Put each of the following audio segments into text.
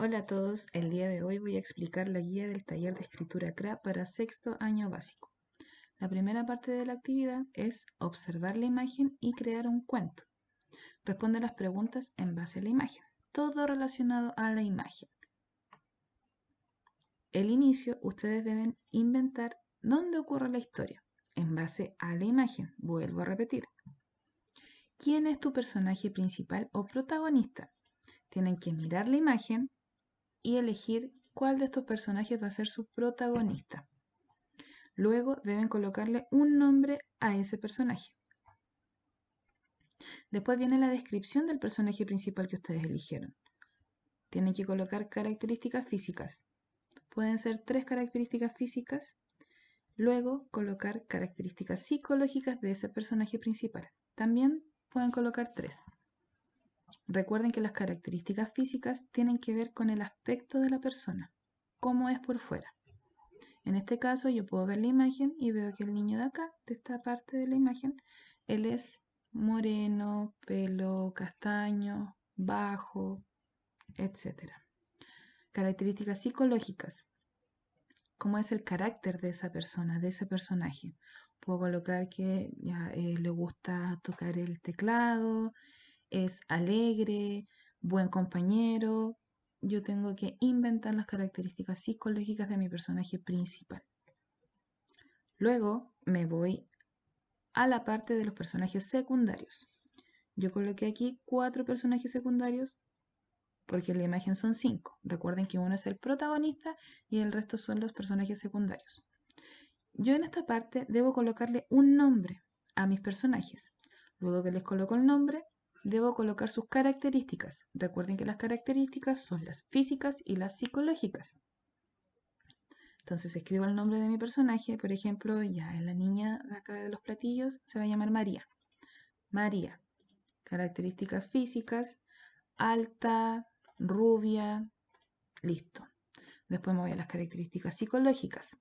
Hola a todos, el día de hoy voy a explicar la guía del taller de escritura CRA para sexto año básico. La primera parte de la actividad es observar la imagen y crear un cuento. Responde las preguntas en base a la imagen, todo relacionado a la imagen. El inicio, ustedes deben inventar dónde ocurre la historia, en base a la imagen, vuelvo a repetir. ¿Quién es tu personaje principal o protagonista? Tienen que mirar la imagen y elegir cuál de estos personajes va a ser su protagonista. Luego deben colocarle un nombre a ese personaje. Después viene la descripción del personaje principal que ustedes eligieron. Tienen que colocar características físicas. Pueden ser 3 características físicas. Luego colocar características psicológicas de ese personaje principal. También pueden colocar 3. Recuerden que las características físicas tienen que ver con el aspecto de la persona, cómo es por fuera. En este caso yo puedo ver la imagen y veo que el niño de acá, de esta parte de la imagen, él es moreno, pelo castaño, bajo, etc. Características psicológicas. ¿Cómo es el carácter de esa persona, de ese personaje? Puedo colocar que le gusta tocar el teclado, es alegre, buen compañero. Yo tengo que inventar las características psicológicas de mi personaje principal. Luego me voy a la parte de los personajes secundarios. Yo coloqué aquí 4 personajes secundarios porque en la imagen son 5. Recuerden que uno es el protagonista y el resto son los personajes secundarios. Yo en esta parte debo colocarle un nombre a mis personajes. Luego que les coloco el nombre, debo colocar sus características. Recuerden que las características son las físicas y las psicológicas. Entonces escribo el nombre de mi personaje, por ejemplo, ya en la niña de acá de los platillos se va a llamar María. María, características físicas, alta, rubia, listo. Después me voy a las características psicológicas.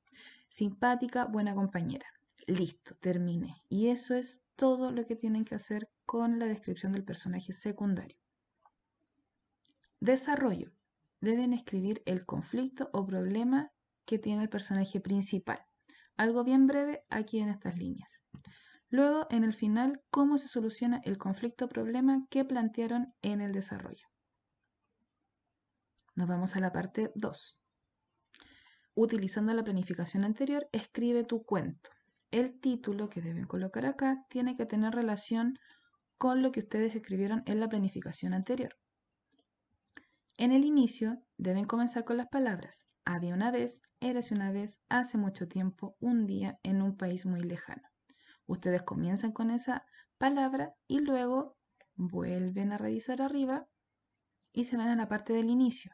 Simpática, buena compañera. Listo, terminé. Y eso es todo lo que tienen que hacer con la descripción del personaje secundario. Desarrollo. Deben escribir el conflicto o problema que tiene el personaje principal. Algo bien breve aquí en estas líneas. Luego, en el final, cómo se soluciona el conflicto o problema que plantearon en el desarrollo. Nos vamos a la parte 2. Utilizando la planificación anterior, escribe tu cuento. El título que deben colocar acá tiene que tener relación con lo que ustedes escribieron en la planificación anterior. En el inicio deben comenzar con las palabras había una vez, érase una vez, hace mucho tiempo, un día, en un país muy lejano. Ustedes comienzan con esa palabra y luego vuelven a revisar arriba y se van a la parte del inicio.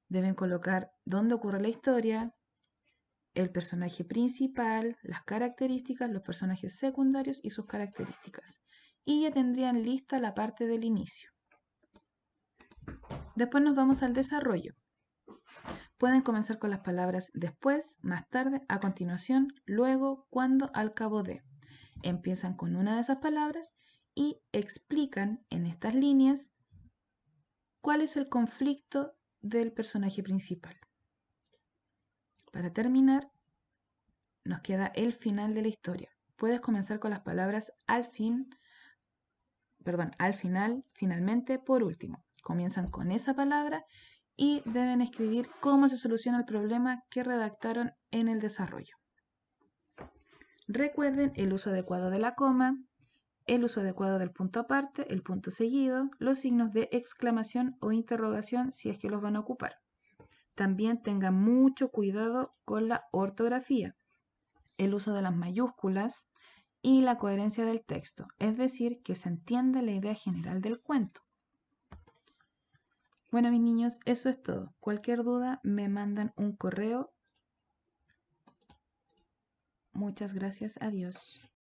Deben colocar dónde ocurre la historia, el personaje principal, las características, los personajes secundarios y sus características. Y ya tendrían lista la parte del inicio. Después nos vamos al desarrollo. Pueden comenzar con las palabras después, más tarde, a continuación, luego, cuando, al cabo de. Empiezan con una de esas palabras y explican en estas líneas cuál es el conflicto del personaje principal. Para terminar, nos queda el final de la historia. Puedes comenzar con las palabras al final, finalmente, por último. Comienzan con esa palabra y deben escribir cómo se soluciona el problema que redactaron en el desarrollo. Recuerden el uso adecuado de la coma, el uso adecuado del punto aparte, el punto seguido, los signos de exclamación o interrogación si es que los van a ocupar. También tengan mucho cuidado con la ortografía, el uso de las mayúsculas y la coherencia del texto, es decir, que se entienda la idea general del cuento. Bueno, mis niños, eso es todo. Cualquier duda me mandan un correo. Muchas gracias. Adiós.